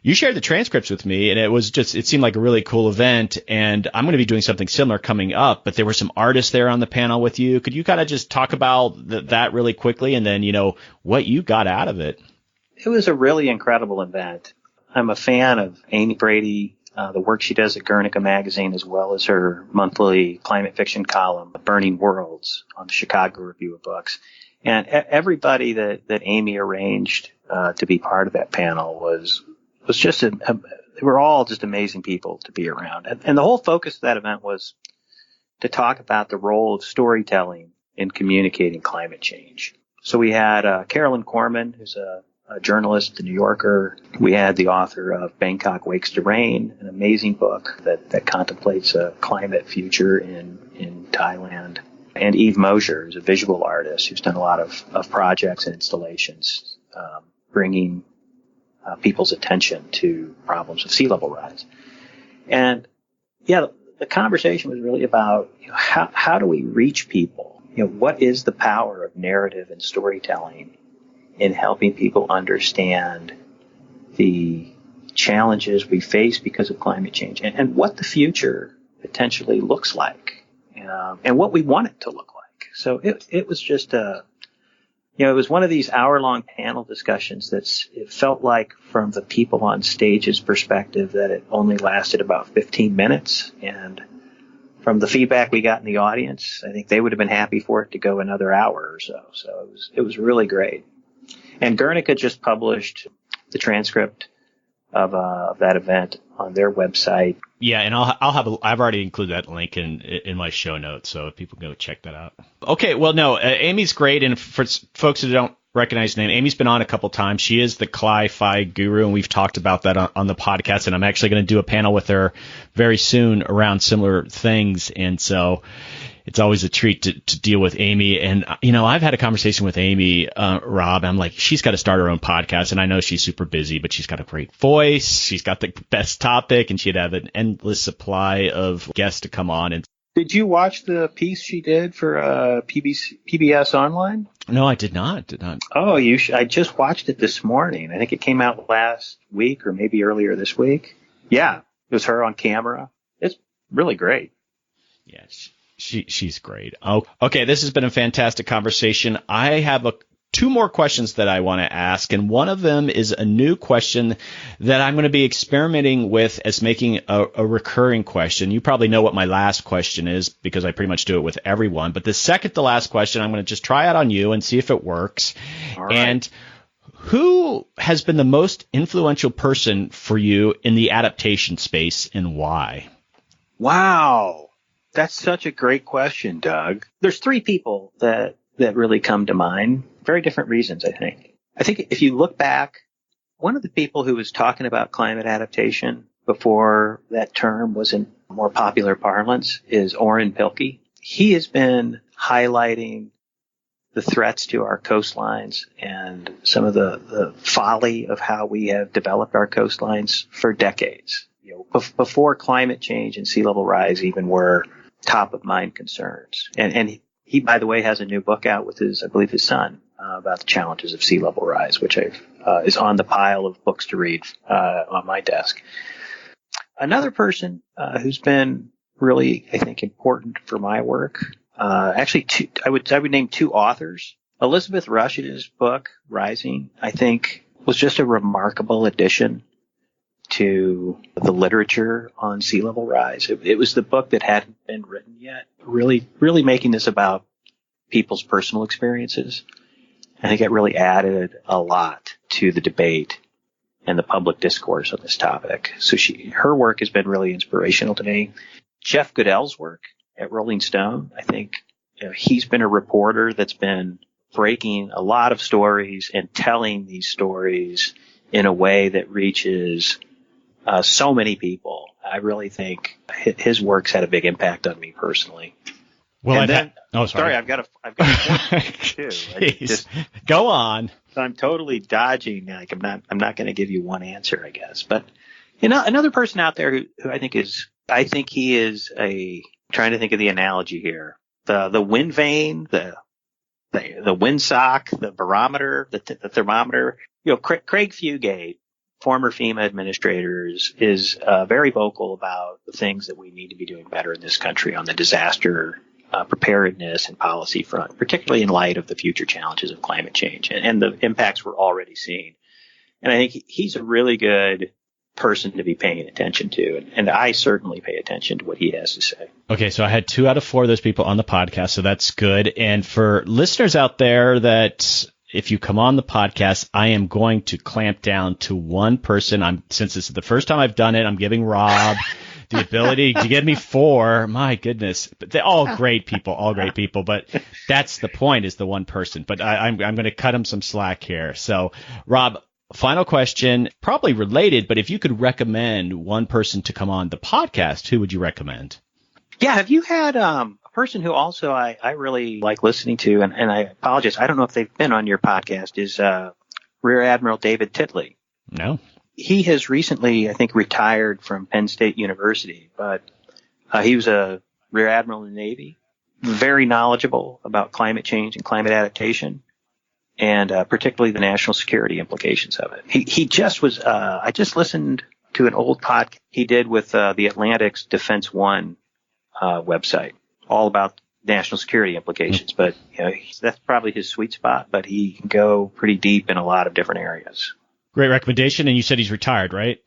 Speaker 1: you shared the transcripts with me, and it seemed like a really cool event, and I'm going to be doing something similar coming up, but there were some artists there on the panel with you. Could you kind of just talk about that really quickly, and then, what you got out of it?
Speaker 2: It was a really incredible event. I'm a fan of Amy Brady, the work she does at Guernica Magazine, as well as her monthly climate fiction column, Burning Worlds, on the Chicago Review of Books. And everybody that Amy arranged to be part of that panel was just they were all just amazing people to be around. And the whole focus of that event was to talk about the role of storytelling in communicating climate change. So we had Carolyn Corman, who's a journalist at The New Yorker. We had the author of Bangkok Wakes to Rain, an amazing book that contemplates a climate future in Thailand. And Eve Mosher, who's a visual artist who's done a lot of projects and installations, bringing people's attention to problems of sea level rise. And yeah, the conversation was really about how do we reach people? What is the power of narrative and storytelling in helping people understand the challenges we face because of climate change and what the future potentially looks like, and what we want it to look like. So it was just it was one of these hour-long panel discussions it felt like, from the people on stage's perspective, that it only lasted about 15 minutes. And from the feedback we got in the audience, I think they would have been happy for it to go another hour or so. So it was really great. And Guernica just published the transcript of that event on their website.
Speaker 1: Yeah, and I've already included that link in my show notes, so if people go check that out. Okay, well, no, Amy's great, and for folks who don't recognize the name, Amy's been on a couple times. She is the Cli-Fi guru, and we've talked about that on the podcast, and I'm actually going to do a panel with her very soon around similar things, and so it's always a treat to deal with Amy. And, I've had a conversation with Amy, Rob. I'm like, she's got to start her own podcast. And I know she's super busy, but she's got a great voice. She's got the best topic, and she'd have an endless supply of guests to come on. And
Speaker 2: did you watch the piece she did for PBS Online?
Speaker 1: No, I did not.
Speaker 2: Oh, you should. I just watched it this morning. I think it came out last week or maybe earlier this week. Yeah, it was her on camera. It's really great.
Speaker 1: Yes. She's great. Oh, okay. This has been a fantastic conversation. I have two more questions that I want to ask, and one of them is a new question that I'm going to be experimenting with as making a recurring question. You probably know what my last question is because I pretty much do it with everyone. But the second to last question, I'm going to just try out on you and see if it works.
Speaker 2: All right.
Speaker 1: And who has been the most influential person for you in the adaptation space, and why?
Speaker 2: Wow. That's such a great question, Doug. There's three people that really come to mind. Very different reasons, I think. I think if you look back, one of the people who was talking about climate adaptation before that term was in more popular parlance is Orrin Pilkey. He has been highlighting the threats to our coastlines and some of the folly of how we have developed our coastlines for decades. Before climate change and sea level rise even were top of mind concerns. And he, by the way, has a new book out with his son about the challenges of sea level rise, which is on the pile of books to read on my desk. Another person who's been really, I think, important for my work, actually, I would name two authors. Elizabeth Rush's book, Rising, I think, was just a remarkable addition to the literature on sea level rise. It was the book that hadn't been written yet, really making this about people's personal experiences. I think it really added a lot to the debate and the public discourse on this topic. So her work has been really inspirational to me. Jeff Goodell's work at Rolling Stone, I think he's been a reporter that's been breaking a lot of stories and telling these stories in a way that reaches so many people. I really think his work's had a big impact on me personally.
Speaker 1: Well,
Speaker 2: and then,
Speaker 1: sorry.
Speaker 2: I've got a point too.
Speaker 1: Go on.
Speaker 2: I'm totally dodging. Like I'm not going to give you one answer, I guess. But another person out there who I think he is trying to think of the analogy here. The wind vane, the windsock, the barometer, the thermometer. Craig Fugate, former FEMA administrator, is very vocal about the things that we need to be doing better in this country on the disaster preparedness and policy front, particularly in light of the future challenges of climate change and the impacts we're already seeing. And I think he's a really good person to be paying attention to. And I certainly pay attention to what he has to say.
Speaker 1: Okay, so I had 2 out of 4 of those people on the podcast, so that's good. And for listeners out there that if you come on the podcast, I am going to clamp down to one person. Since this is the first time I've done it, I'm giving Rob the ability to give me 4. My goodness. But they're all great people, But that's the point, is the one person. But I'm going to cut him some slack here. So, Rob, final question, probably related, but if you could recommend one person to come on the podcast, who would you recommend?
Speaker 2: Yeah, have you had a person who also I really like listening to, and I apologize, I don't know if they've been on your podcast, is Rear Admiral David Titley.
Speaker 1: No.
Speaker 2: He has recently, I think, retired from Penn State University, but he was a Rear Admiral in the Navy, very knowledgeable about climate change and climate adaptation, and particularly the national security implications of it. He just was, I just listened to an old podcast he did with the Atlantic's Defense One website, all about national security implications. But that's probably his sweet spot, but he can go pretty deep in a lot of different areas.
Speaker 1: Great recommendation. And you said he's retired, right?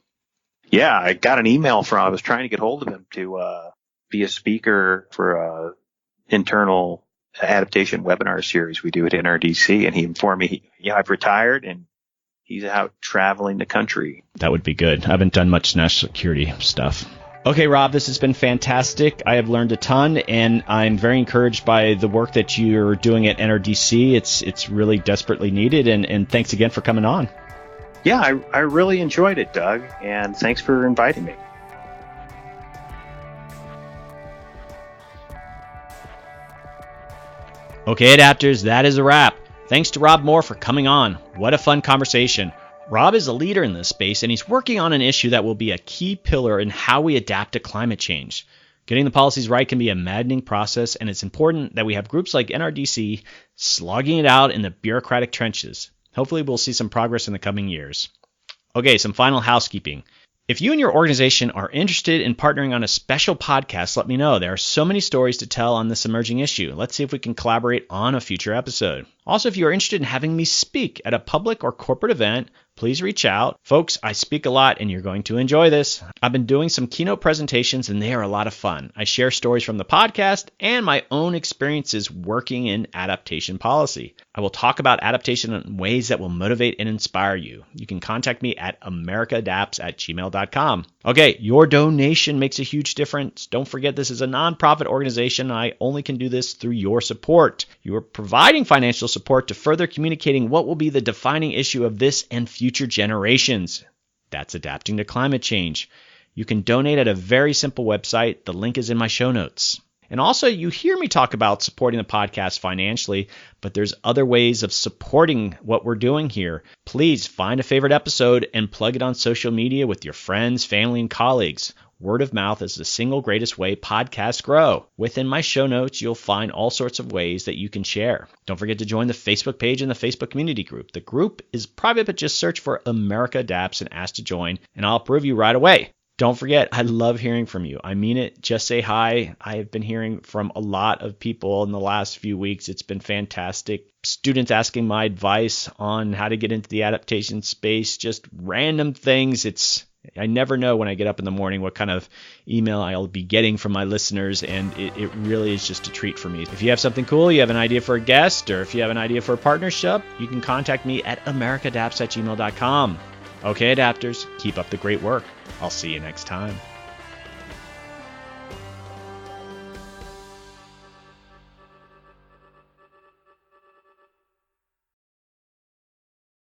Speaker 2: Yeah, I got an email I was trying to get hold of him to be a speaker for a internal adaptation webinar series we do at NRDC. And he informed me, I've retired and he's out traveling the country.
Speaker 1: That would be good. I haven't done much national security stuff. Okay, Rob, this has been fantastic. I have learned a ton, and I'm very encouraged by the work that you're doing at NRDC. It's really desperately needed, and thanks again for coming on.
Speaker 2: Yeah, I really enjoyed it, Doug, and thanks for inviting me.
Speaker 1: Okay, Adapters, that is a wrap. Thanks to Rob Moore for coming on. What a fun conversation. Rob is a leader in this space, and he's working on an issue that will be a key pillar in how we adapt to climate change. Getting the policies right can be a maddening process, and it's important that we have groups like NRDC slogging it out in the bureaucratic trenches. Hopefully we'll see some progress in the coming years. Okay, some final housekeeping. If you and your organization are interested in partnering on a special podcast, let me know. There are so many stories to tell on this emerging issue. Let's see if we can collaborate on a future episode. Also, if you are interested in having me speak at a public or corporate event, please reach out. Folks, I speak a lot and you're going to enjoy this. I've been doing some keynote presentations and they are a lot of fun. I share stories from the podcast and my own experiences working in adaptation policy. I will talk about adaptation in ways that will motivate and inspire you. You can contact me at americaadapts@gmail.com. Okay, your donation makes a huge difference. Don't forget this is a nonprofit organization. I only can do this through your support. You are providing financial support to further communicating what will be the defining issue of this and future generations. That's adapting to climate change. You can donate at a very simple website. The link is in my show notes. And also, you hear me talk about supporting the podcast financially, but there's other ways of supporting what we're doing here. Please find a favorite episode and plug it on social media with your friends, family, and colleagues. Word of mouth is the single greatest way podcasts grow. Within my show notes, you'll find all sorts of ways that you can share. Don't forget to join the Facebook page and the Facebook community group. The group is private, but just search for America Adapts and ask to join, and I'll approve you right away. Don't forget, I love hearing from you. I mean it. Just say hi. I have been hearing from a lot of people in the last few weeks. It's been fantastic. Students asking my advice on how to get into the adaptation space, just random things. I never know when I get up in the morning what kind of email I'll be getting from my listeners, and it really is just a treat for me. If you have something cool, you have an idea for a guest, or if you have an idea for a partnership, you can contact me at americaadapts@gmail.com. Okay, Adapters, keep up the great work. I'll see you next time.